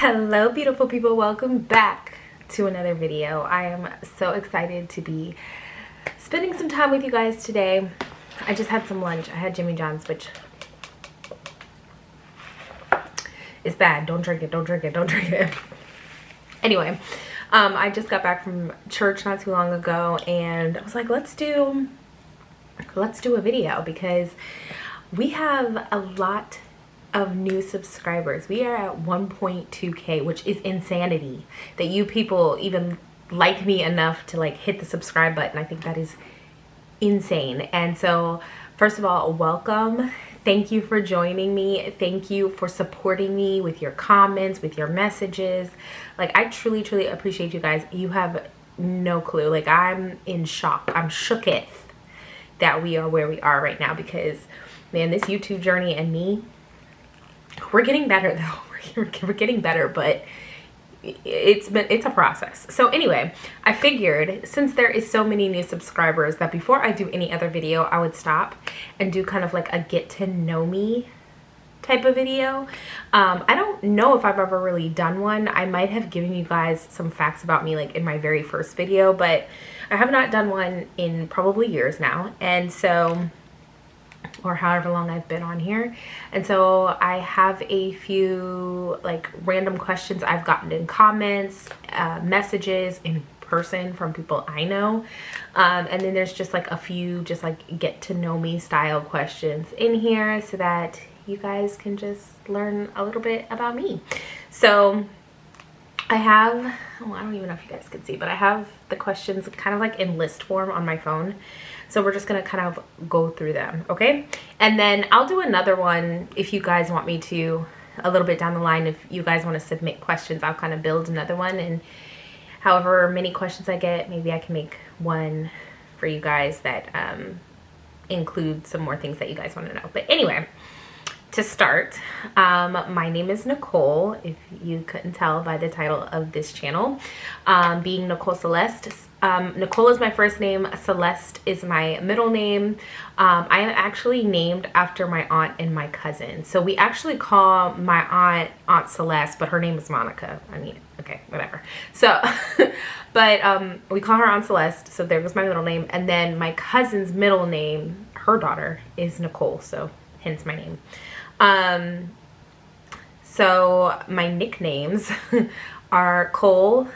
Hello beautiful people, welcome back to another video. I am so excited to be spending some time with you guys today. I just had some lunch. I had Jimmy John's, which is bad. Don't drink it, don't drink it, don't drink it. Anyway, I just got back from church not too long ago and I was like, let's do a video because we have a lot of new subscribers. We are at 1.2k, which is insanity that you people even like me enough to like hit the subscribe button. I think that is insane. And so first of all, welcome. Thank you for joining me. Thank you for supporting me with your comments, with your messages. Like, I truly appreciate you guys. You have no clue. Like, I'm in shock. I'm shooketh that we are where we are right now because, man, this YouTube journey and me, we're getting better though. We're getting better, but it's a process. So anyway, I figured since there is so many new subscribers that before I do any other video, I would stop and do kind of like a get to know me type of video. I don't know if I've ever really done one. I might have given you guys some facts about me like in my very first video, but I have not done one in probably years now. And so, or however long I've been on here. And so I have a few like random questions I've gotten in comments, messages in person from people I know. And then there's just like a few just like get to know me style questions in here so that you guys can just learn a little bit about me. So I have, oh, I don't even know if you guys can see, but I have the questions kind of like in list form on my phone. So we're just gonna kind of go through them, okay? And then I'll do another one if you guys want me to, a little bit down the line. If you guys want to submit questions, I'll kind of build another one, and however many questions I get, maybe I can make one for you guys that include some more things that you guys want to know. But anyway, to start, my name is Nicole, if you couldn't tell by the title of this channel. Being Nicole Celeste. Nicole is my first name, Celeste is my middle name. I am actually named after my aunt and my cousin. So we actually call my Aunt Celeste, but her name is Monica. I mean, okay, whatever. So, but we call her Aunt Celeste, so there was my middle name. And then my cousin's middle name, her daughter, is Nicole, so hence my name. So my nicknames are Cole,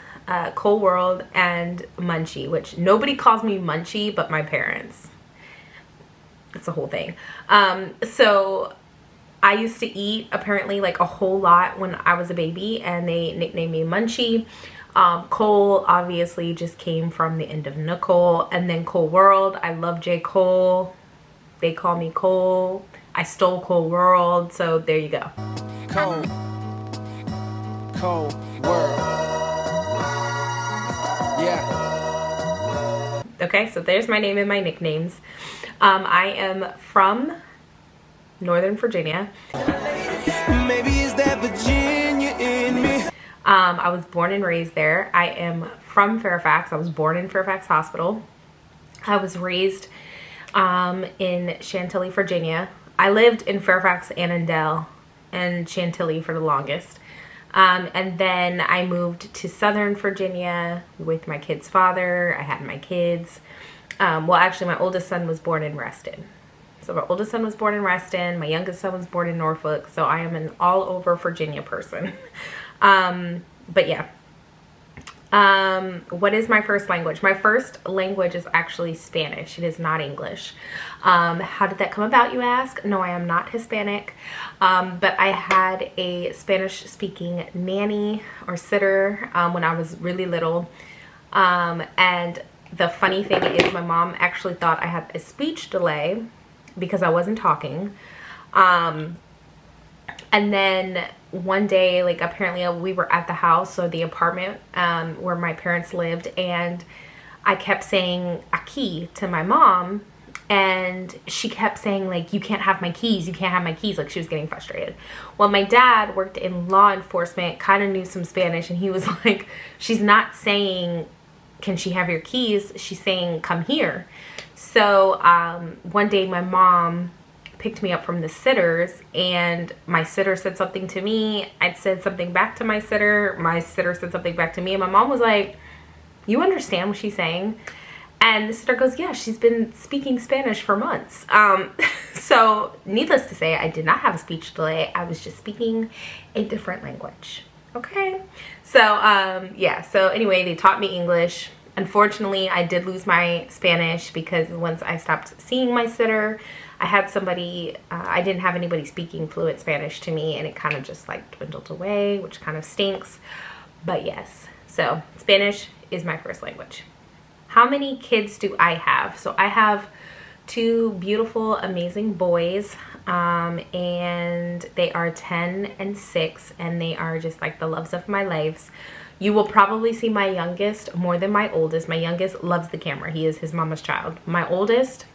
Cole World, and Munchie, which nobody calls me Munchie but my parents. It's a whole thing. So I used to eat apparently like a whole lot when I was a baby, and they nicknamed me Munchie. Cole obviously just came from the end of Nicole, and then Cole World. I love J. Cole. They call me Cole. I stole Cole World, so there you go. Cole World. Yeah. Okay, so there's my name and my nicknames. I am from Northern Virginia. Maybe it's that Virginia in me. I was born and raised there. I am from Fairfax. I was born in Fairfax Hospital. I was raised in Chantilly, Virginia. I lived in Fairfax, Annandale, and Chantilly for the longest. And then I moved to Southern Virginia with my kid's father. I had my kids. Well, actually, my oldest son was born in Reston. So my oldest son was born in Reston. My youngest son was born in Norfolk. So I am an all over Virginia person. But yeah. What is my first language? My first language is actually Spanish. It is not English. How did that come about, you ask? No, I am not Hispanic. But I had a Spanish speaking nanny or sitter when I was really little. And the funny thing is my mom actually thought I had a speech delay because I wasn't talking. And then one day, like apparently we were at the house or the apartment where my parents lived, and I kept saying aquí to my mom, and she kept saying like, you can't have my keys, you can't have my keys. Like, she was getting frustrated. Well, my dad worked in law enforcement, kind of knew some Spanish, and he was like, she's not saying can she have your keys, she's saying come here. So one day my mom picked me up from the sitters, and my sitter said something to me. I'd said something back to my sitter. My sitter said something back to me, and my mom was like, "You understand what she's saying?" And the sitter goes, "Yeah, she's been speaking Spanish for months." So needless to say, I did not have a speech delay. I was just speaking a different language. Okay. So, yeah. So anyway, they taught me English. Unfortunately, I did lose my Spanish because once I stopped seeing my sitter, I had somebody, I didn't have anybody speaking fluent Spanish to me, and it kind of just like dwindled away, which kind of stinks. But yes, so Spanish is my first language. How many kids do I have? So I have 2 beautiful, amazing boys, and they are 10 and 6, and they are just like the loves of my lives. You will probably see my youngest more than my oldest. My youngest loves the camera. He is his mama's child. My oldest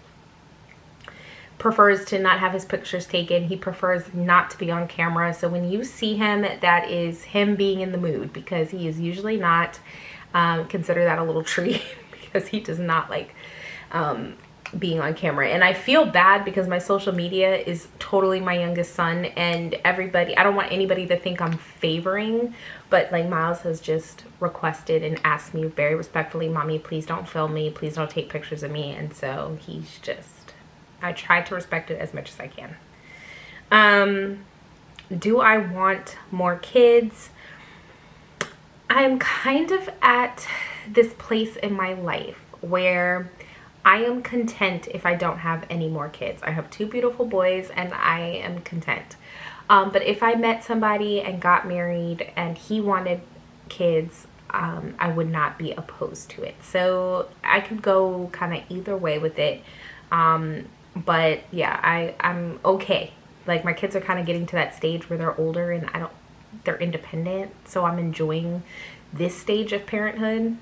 prefers to not have his pictures taken. He prefers not to be on camera. So when you see him, that is him being in the mood, because he is usually not. Consider that a little treat because he does not like being on camera. And I feel bad because my social media is totally my youngest son, and everybody, I don't want anybody to think I'm favoring, but like Miles has just requested and asked me very respectfully, "Mommy, please don't film me, please don't take pictures of me." And so he's just, I try to respect it as much as I can. Do I want more kids? I'm kind of at this place in my life where I am content if I don't have any more kids. I have 2 beautiful boys and I am content. But if I met somebody and got married and he wanted kids, I would not be opposed to it. So I could go kind of either way with it. But yeah, I'm okay. Like my kids are kind of getting to that stage where they're older and they're independent. So I'm enjoying this stage of parenthood.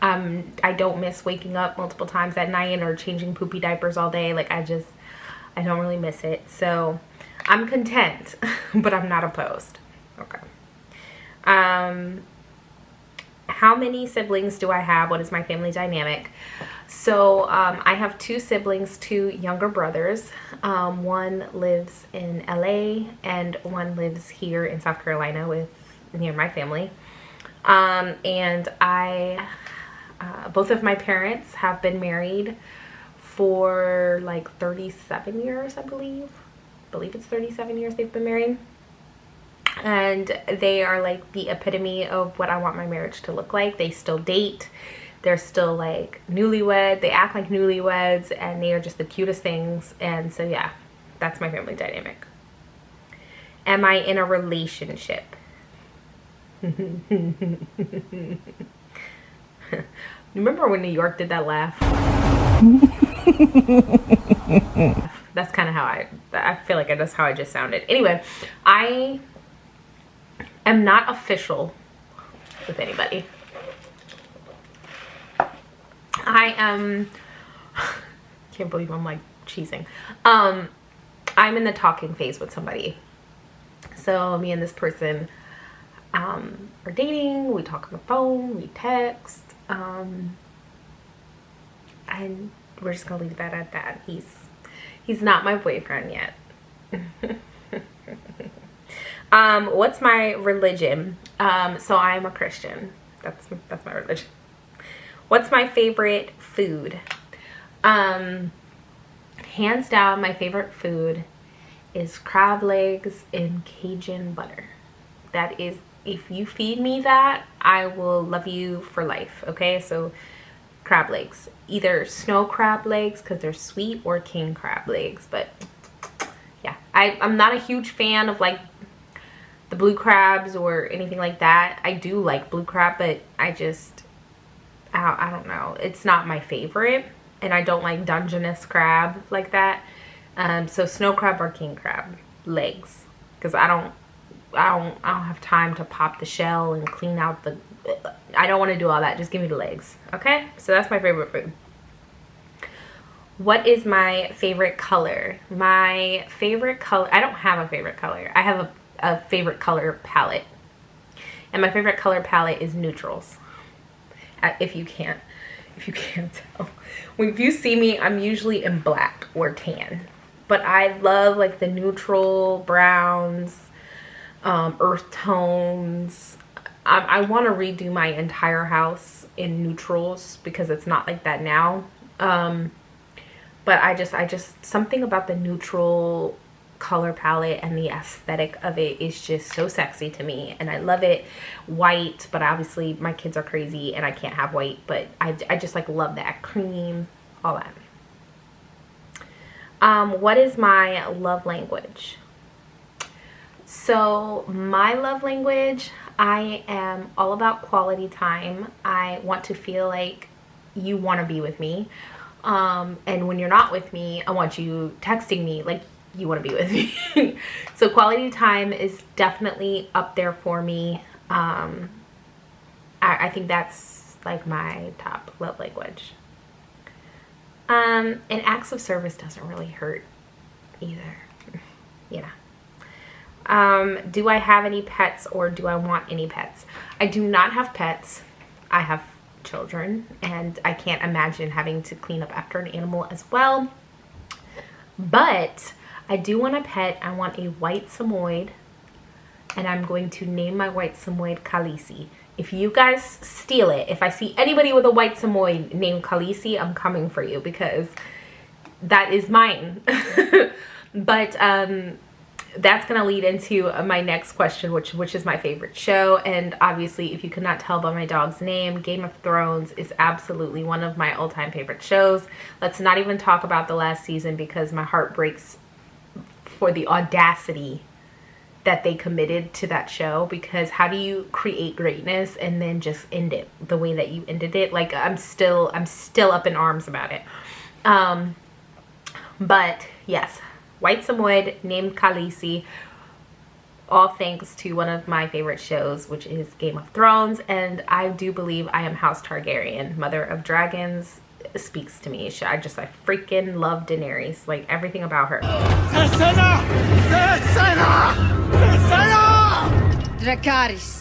I don't miss waking up multiple times at night or changing poopy diapers all day. Like I don't really miss it. So I'm content, but I'm not opposed. Okay. How many siblings do I have? What is my family dynamic? So I have 2 siblings, 2 younger brothers. One lives in LA and one lives here in South Carolina near my family. And both of my parents have been married for like 37 years, I believe it's 37 years they've been married. And they are like the epitome of what I want my marriage to look like. They still date. They're still like newlywed. They act like newlyweds, and they are just the cutest things. And so yeah, that's my family dynamic. Am I in a relationship? Remember when New York did that laugh? That's kind of how I feel like that's how I just sounded. Anyway, I am not official with anybody. I am, can't believe I'm like cheesing. I'm in the talking phase with somebody. So me and this person are dating. We talk on the phone, we text, and we're just gonna leave that at that. He's not my boyfriend yet. What's my religion? So I'm a Christian. That's my religion. What's my favorite food? Hands down, my favorite food is crab legs in Cajun butter. That is, if you feed me that, I will love you for life. Okay, so crab legs, either snow crab legs because they're sweet, or king crab legs. But yeah, I'm not a huge fan of like the blue crabs or anything like that. I do like blue crab, but I don't know, it's not my favorite, and I don't like Dungeness crab like that. So snow crab or king crab legs, because I don't have time to pop the shell and clean out the, I don't want to do all that. Just give me the legs. Okay, so that's my favorite food. What is my favorite color? My favorite color, I don't have a favorite color. I have a favorite color palette, and my favorite color palette is neutrals. If you can't tell, if you see me, I'm usually in black or tan. but I love like the neutral browns, earth tones. I want to redo my entire house in neutrals because it's not like that now. But I just something about the neutral color palette and the aesthetic of it is just so sexy to me, and I love it. White, but obviously my kids are crazy and I can't have white, but I just like love that cream, all that. What is my love language? So my love language, I am all about quality time. I want to feel like you want to be with me. And when you're not with me, I want you texting me like you want to be with me. So quality time is definitely up there for me. I think that's like my top love language. And acts of service doesn't really hurt either. Yeah. Do I have any pets, or do I want any pets? I do not have pets. I have children, and I can't imagine having to clean up after an animal as well. But I do want a pet. I want a white Samoyed, and I'm going to name my white Samoyed Khaleesi. If you guys steal it, if I see anybody with a white Samoyed named Khaleesi, I'm coming for you, because that is mine. But that's gonna lead into my next question, which is my favorite show. And obviously, if you could not tell by my dog's name, Game of Thrones is absolutely one of my all-time favorite shows. Let's not even talk about the last season, because my heart breaks for the audacity that they committed to that show. Because how do you create greatness and then just end it the way that you ended it? Like, I'm still up in arms about it. But yes, white Samoyed named Khaleesi, all thanks to one of my favorite shows, which is Game of Thrones. And I do believe I am House Targaryen. Mother of Dragons speaks to me. I freaking love Daenerys, like everything about her. Dracarys.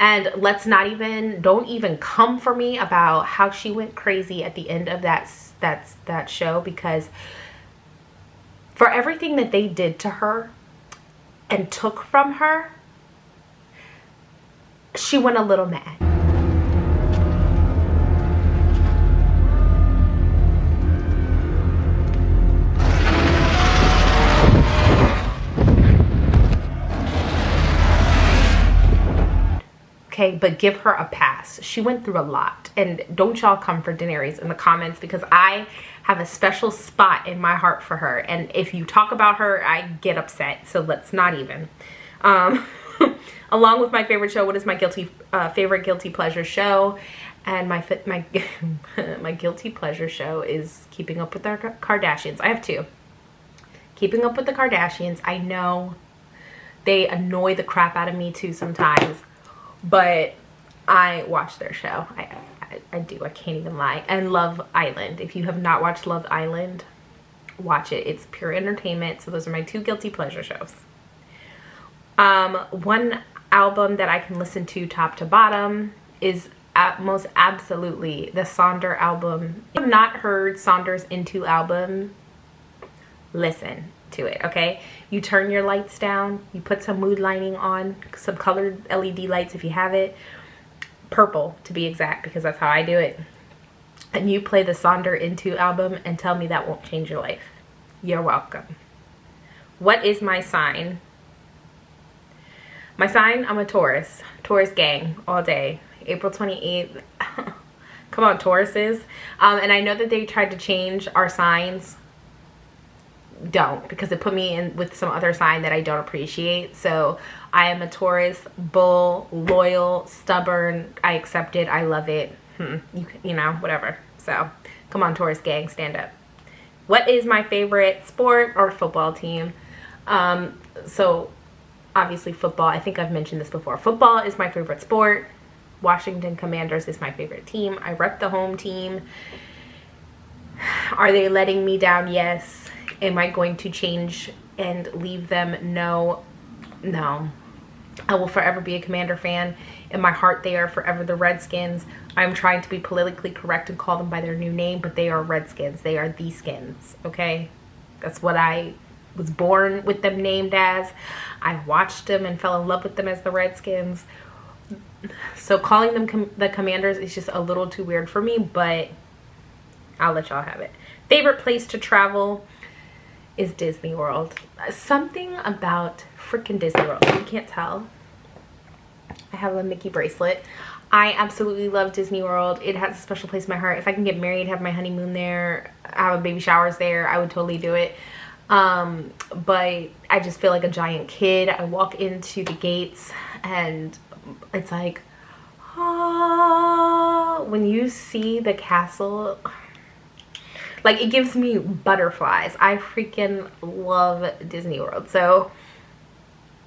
And don't even come for me about how she went crazy at the end of that show, because for everything that they did to her and took from her, she went a little mad. Okay, but give her a pass. She went through a lot. And don't y'all come for Daenerys in the comments, because I have a special spot in my heart for her. And if you talk about her, I get upset. So let's not even. Along with my favorite show, what is my favorite guilty pleasure show? And my my guilty pleasure show is Keeping Up with the Kardashians. I have two. Keeping Up with the Kardashians. I know they annoy the crap out of me too sometimes, but I watch their show. I do. I can't even lie. And Love Island. If you have not watched Love Island, watch it. It's pure entertainment. So those are my two guilty pleasure shows. One album that I can listen to top to bottom is most absolutely the Sonder album. If you have not heard Sonder's Into album, listen to it, okay? You turn your lights down, you put some mood lighting on, some colored LED lights if you have it, purple to be exact, because that's how I do it, and you play the Sonder Into album and tell me that won't change your life. You're welcome. What is my sign? My sign, I'm a Taurus. Taurus gang all day. April 28th. Come on, Tauruses. And I know that they tried to change our signs. Don't, because it put me in with some other sign that I don't appreciate. So I am a Taurus, bull, loyal, stubborn. I accept it. I love it. You know, whatever. So come on, Taurus gang, stand up. What is my favorite sport or football team? So obviously football. I think I've mentioned this before. Football is my favorite sport. Washington Commanders is my favorite team. I rep the home team. Are they letting me down? Yes. Am I going to change and leave them? No. No. I will forever be a Commander fan. In my heart, they are forever the Redskins. I'm trying to be politically correct and call them by their new name, but they are Redskins. They are the Skins, okay? That's what I was born with them named as. I watched them and fell in love with them as the Redskins. So calling them the Commanders is just a little too weird for me, but I'll let y'all have it. Favorite place to travel is Disney World. Something about freaking Disney World. You can't tell. I have a Mickey bracelet. I absolutely love Disney World. It has a special place in my heart. If I can get married, have my honeymoon there, have a baby showers there, I would totally do it. But I just feel like a giant kid. I walk into the gates and it's like, ah, when you see the castle, like, it gives me butterflies. I freaking love Disney World. So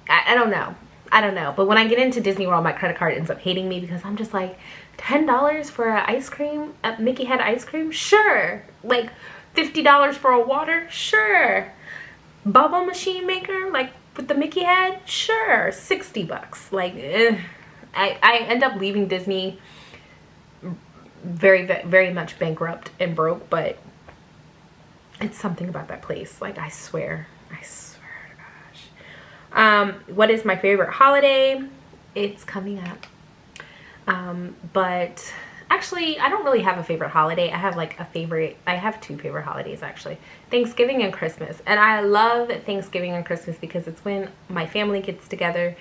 I don't know. I don't know. But when I get into Disney World, my credit card ends up hating me because I'm just like, $10 for an ice cream at Mickey Head ice cream? Sure. Like $50 for a water? Sure. Bubble machine maker? Like with the Mickey Head? Sure. $60. Like, I end up leaving Disney very, very much bankrupt and broke, but it's something about that place. Like, I swear to gosh. What is my favorite holiday? It's coming up. But actually, I don't really have a favorite holiday. I have two favorite holidays, actually. Thanksgiving and Christmas. And I love Thanksgiving and Christmas because it's when my family gets together.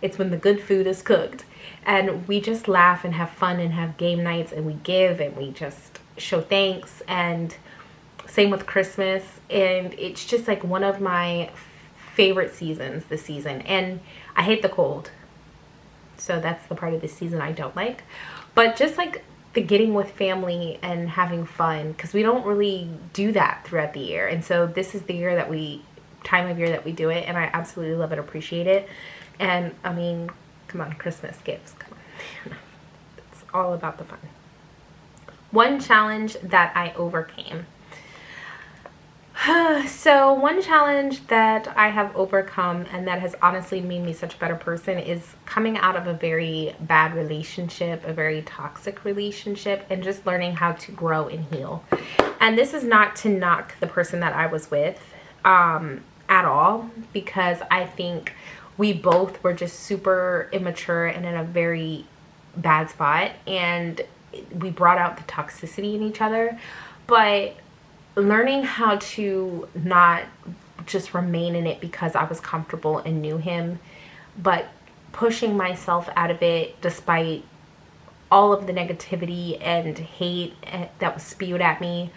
It's when the good food is cooked. And we just laugh and have fun and have game nights, and we give and we just show thanks. And same with Christmas. And it's just like one of my favorite seasons this season. And I hate the cold. So that's the part of the season I don't like. But just like the getting with family and having fun, because we don't really do that throughout the year. And so this is the time of year that we do it, and I absolutely love it, appreciate it. And I mean, come on, Christmas gifts, come on. It's all about the fun. One challenge that I overcame. So one challenge that I have overcome and that has honestly made me such a better person is coming out of a very bad relationship, a very toxic relationship, and just learning how to grow and heal. And this is not to knock the person that I was with at all, because I think we both were just super immature and in a very bad spot, and we brought out the toxicity in each other. But learning how to not just remain in it because I was comfortable and knew him, but pushing myself out of it despite all of the negativity and hate that was spewed at me,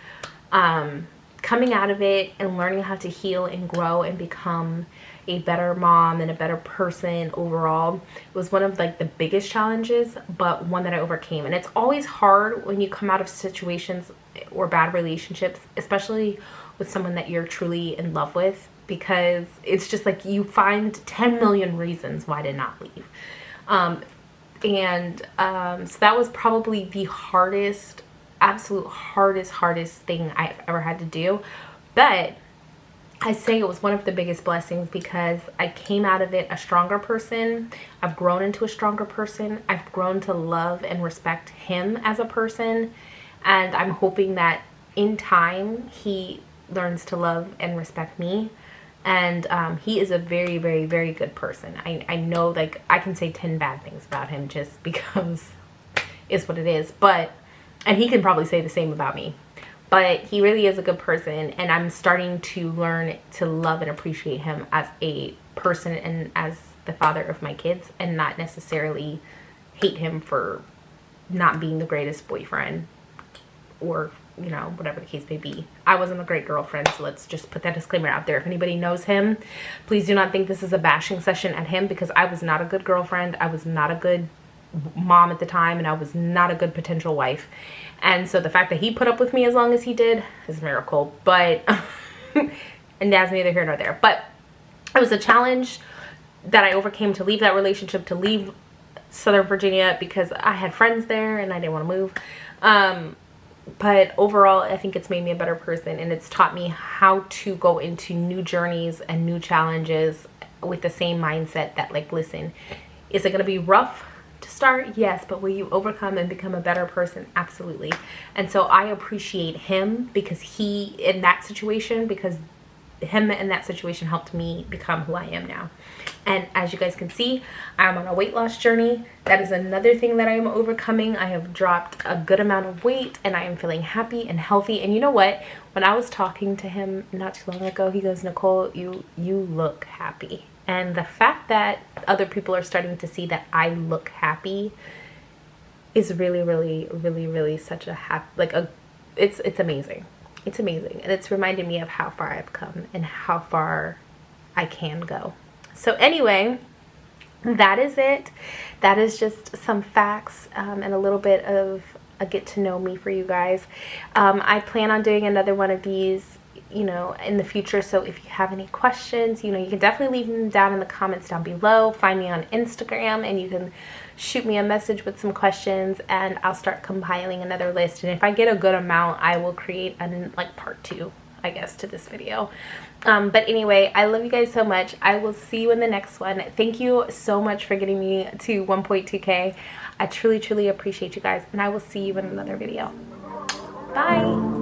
coming out of it and learning how to heal and grow and become a better mom and a better person overall was one of like the biggest challenges, but one that I overcame. And it's always hard when you come out of situations or bad relationships, especially with someone that you're truly in love with, because it's just like you find 10 million reasons why to not leave. So that was probably the hardest, absolute hardest thing I've ever had to do. But I say it was one of the biggest blessings because I came out of it a stronger person. I've grown into a stronger person. I've grown to love and respect him as a person. And I'm hoping that in time, he learns to love and respect me. And he is a very, very, very good person. I know, like, I can say 10 bad things about him just because it's what it is. And he can probably say the same about me. But he really is a good person, and I'm starting to learn to love and appreciate him as a person and as the father of my kids, and not necessarily hate him for not being the greatest boyfriend or, you know, whatever the case may be. I wasn't a great girlfriend, so let's just put that disclaimer out there. If anybody knows him, please do not think this is a bashing session at him, because I was not a good girlfriend. I was not a good mom at the time, and I was not a good potential wife. And so the fact that he put up with me as long as he did is a miracle. But and that's neither here nor there. But it was a challenge that I overcame to leave that relationship, to leave Southern Virginia, because I had friends there and I didn't want to move. But overall, I think it's made me a better person, and it's taught me how to go into new journeys and new challenges with the same mindset that, like, listen, is it going to be rough to start? Yes. But will you overcome and become a better person? Absolutely. And so I appreciate him because him in that situation helped me become who I am now. And as you guys can see, I'm on a weight loss journey. That is another thing that I am overcoming. I have dropped a good amount of weight and I am feeling happy and healthy. And you know what? When I was talking to him not too long ago, he goes, Nicole, you look happy. And the fact that other people are starting to see that I look happy is really, really, really, really such a it's amazing. It's amazing. And it's reminded me of how far I've come and how far I can go. So anyway, that is it. That is just some facts and a little bit of a get to know me for you guys. I plan on doing another one of these, you know, in the future. So if you have any questions, you know, you can definitely leave them down in the comments down below. Find me on Instagram and you can shoot me a message with some questions and I'll start compiling another list. And if I get a good amount, I will create like part 2, I guess, to this video. But anyway, I love you guys so much. I will see you in the next one. Thank you so much for getting me to 1.2K. I truly, truly appreciate you guys. And I will see you in another video. Bye.